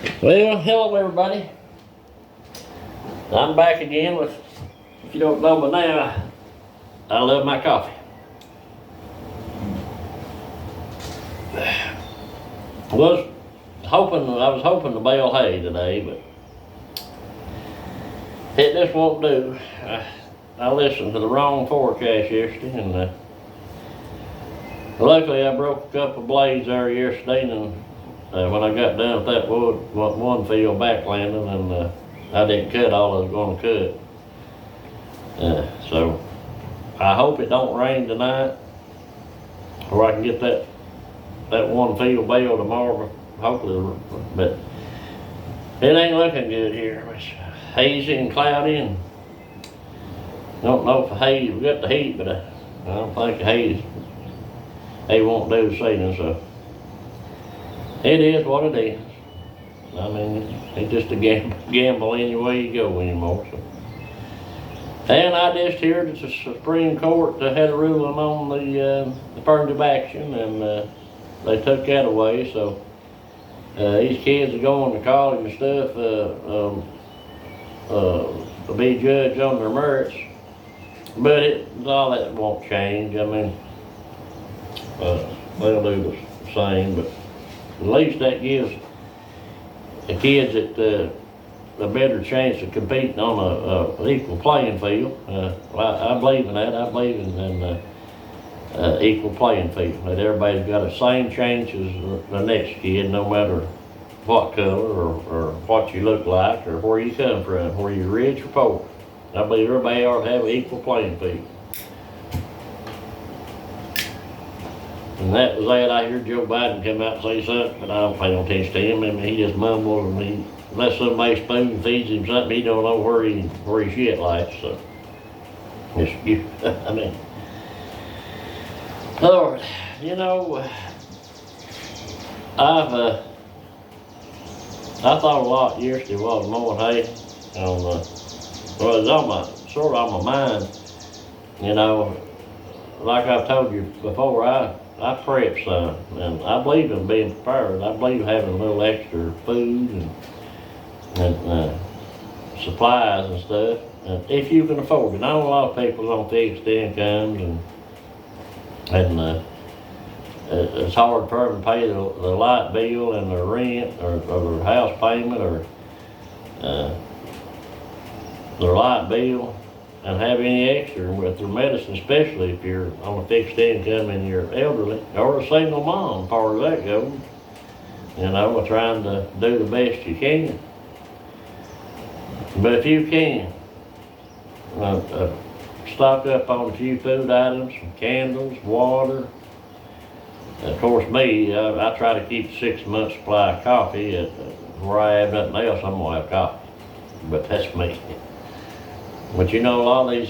Well, hello everybody. I'm back again with, if you don't know by now, I love my coffee. I was hoping to bale hay today, but it just won't do. I listened to the wrong forecast yesterday, and luckily I broke a couple blades there yesterday, and when I got done with that one field backlanding, and I didn't cut all I was going to cut. So I hope it don't rain tonight, or I can get that one field baled tomorrow, hopefully. But it ain't looking good here. It's hazy and cloudy, and I don't know if the haze, we got the heat, but I don't think the haze won't do this evening, so it is what it is. I mean, it's just a gamble any way you go anymore. So. And I just heard that the Supreme Court had a ruling on the affirmative action, and they took that away. So these kids are going to college and stuff to be judged on their merits. But all that won't change. I mean, they'll do the same, but at least that gives the kids a better chance of competing on an equal playing field. I believe in that. I believe in equal playing field. That everybody's got the same chance as the next kid, no matter what color or what you look like or where you come from, whether you're rich or poor. I believe everybody ought to have an equal playing field. And that was that. I heard Joe Biden come out and say something, but I don't pay no attention to him. I mean, he just mumbles, and unless somebody spoon feeds him something, he don't know where he shit lies. So, I mean, Lord, you know, I thought a lot yesterday while I was mowing hay. Well, it was sort of on my mind. You know, like I've told you before, I prep some, and I believe in being prepared. I believe having a little extra food and supplies and stuff, if you can afford it. I know a lot of people on fixed incomes, and it's hard for them to pay the light bill and their rent or their house payment or their light bill, and have any extra with their medicine, especially if you're on a fixed income and you're elderly, or a single mom, as far as that goes. You know, trying to do the best you can. But if you can, stock up on a few food items, some candles, water. Of course, me, I try to keep 6 months supply of coffee. Where I have nothing else, I'm gonna have coffee. But that's me. But you know, a lot of these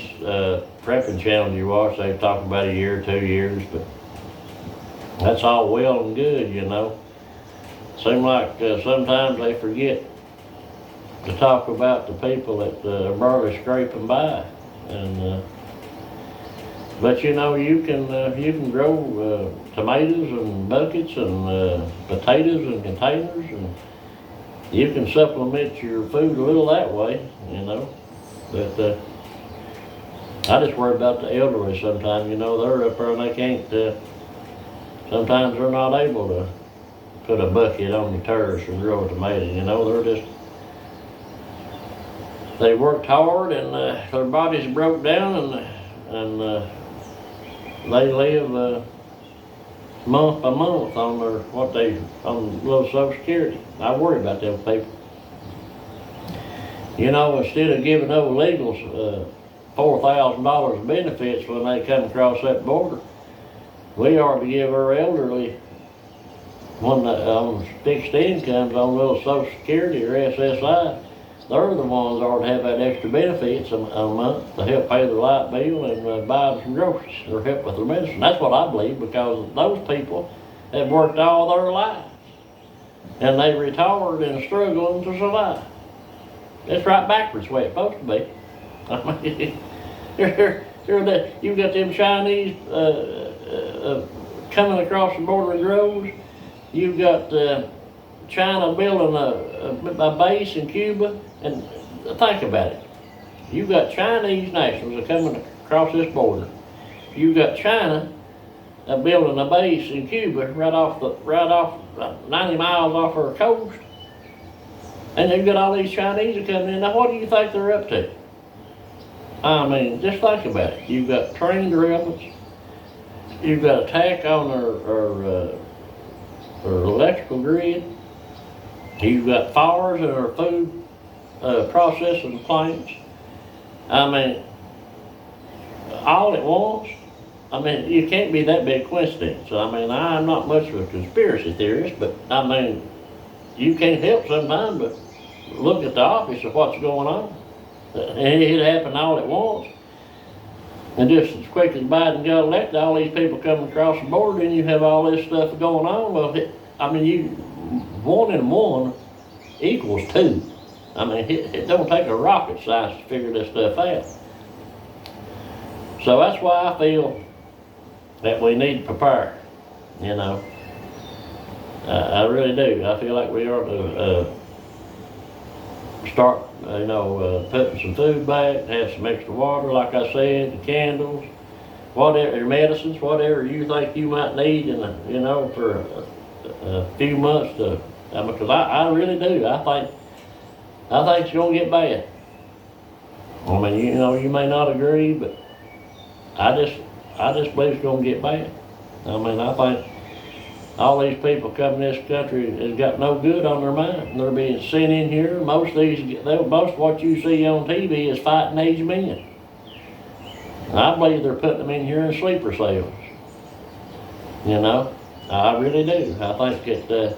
prepping channels you watch, they talk about a year, 2 years, but that's all well and good, you know. Seems like sometimes they forget to talk about the people that are barely scraping by. And but you know, you can grow tomatoes and buckets and potatoes in containers, and you can supplement your food a little that way, you know. But I just worry about the elderly sometimes. You know, they're up there and they can't, sometimes they're not able to put a bucket on the terrace and grow a tomato. You know, they worked hard, and their bodies broke down, and they live month by month on on little Social Security. I worry about them people. You know, instead of giving those illegals $4,000 benefits when they come across that border, we ought to give our elderly one on fixed incomes on little Social Security or SSI. They're the ones that ought to have that extra benefits a month to help pay their light bill and buy them some groceries or help with their medicine. That's what I believe, because those people have worked all their lives and they retired and struggling to survive. It's right backwards the way it's supposed to be. I mean, you've got them Chinese coming across the border in droves. You've got China building a base in Cuba, and think about it. You got Chinese nationals that are coming across this border. You got China building a base in Cuba right off 90 miles off our coast. And you've got all these Chinese that coming in. Now what do you think they're up to? I mean, just think about it. You've got train derailments. You've got attack on our electrical grid. You've got fires in our food processing plants. I mean, all at once. I mean, it can't be that big coincidence. I mean, I'm not much of a conspiracy theorist, but I mean, you can't help sometimes but look at the obvious of what's going on. And it happened all at once. And just as quick as Biden got elected, all these people coming across the border, and you have all this stuff going on. Well, I mean, 1 and 1 equals 2. I mean, it don't take a rocket science to figure this stuff out. So that's why I feel that we need to prepare, you know. I really do. I feel like we ought to start, putting some food back, have some extra water, like I said, the candles, whatever, your medicines, whatever you think you might need, for a few months because I really do. I think it's gonna get bad. I mean, you may not agree, but I just believe it's gonna get bad. I mean, I think all these people coming to this country has got no good on their mind. They're being sent in here. Most of what you see on TV is fighting age men. And I believe they're putting them in here in sleeper cells. I really do. I think that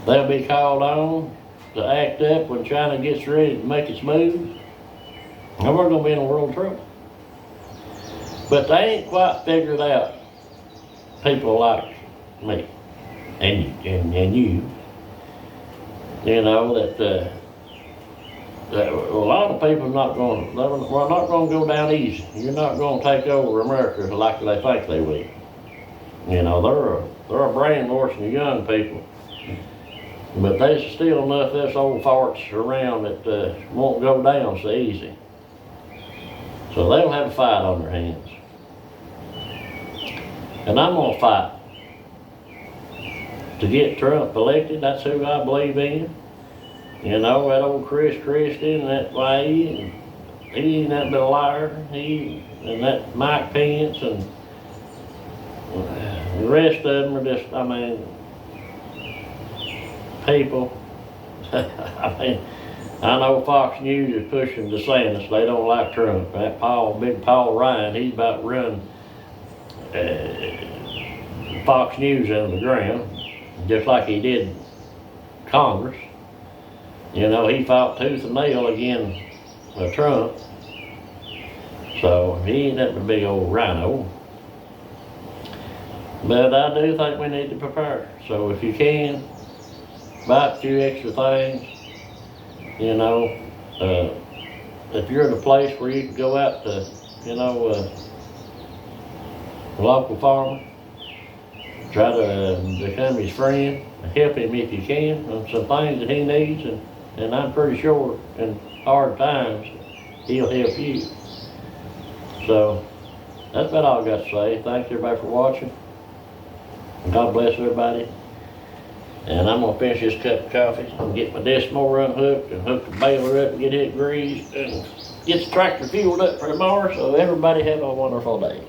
they'll be called on to act up when China gets ready to make its move. And we're gonna be in a world of trouble. But they ain't quite figured out people like me and you, that a lot of people we're not going to go down easy. You're not going to take over America like they think they will. They're brainwashing the young people, but there's still enough of us old farts around that won't go down so easy. So they'll have a fight on their hands. And I'm going to fight to get Trump elected. That's who I believe in. That old Chris Christie and that way, he ain't that bit a liar. He and that Mike Pence and the rest of them are just, people. I know Fox News is pushing DeSantis. They don't like Trump. That Big Paul Ryan, he's about to run Fox News into the ground, just like he did Congress. He fought tooth and nail against Trump. So he ain't that big old rhino. But I do think we need to prepare. So if you can, buy a few extra things. If you're in a place where you can go out to, a local farmer, try to become his friend, help him if you can on some things that he needs, and I'm pretty sure in hard times he'll help you. So that's about all I got to say. Thanks everybody for watching. God bless everybody. And I'm gonna finish this cup of coffee and get my disc mower unhooked and hook the baler up and get it greased and get the tractor fueled up for tomorrow. So everybody have a wonderful day.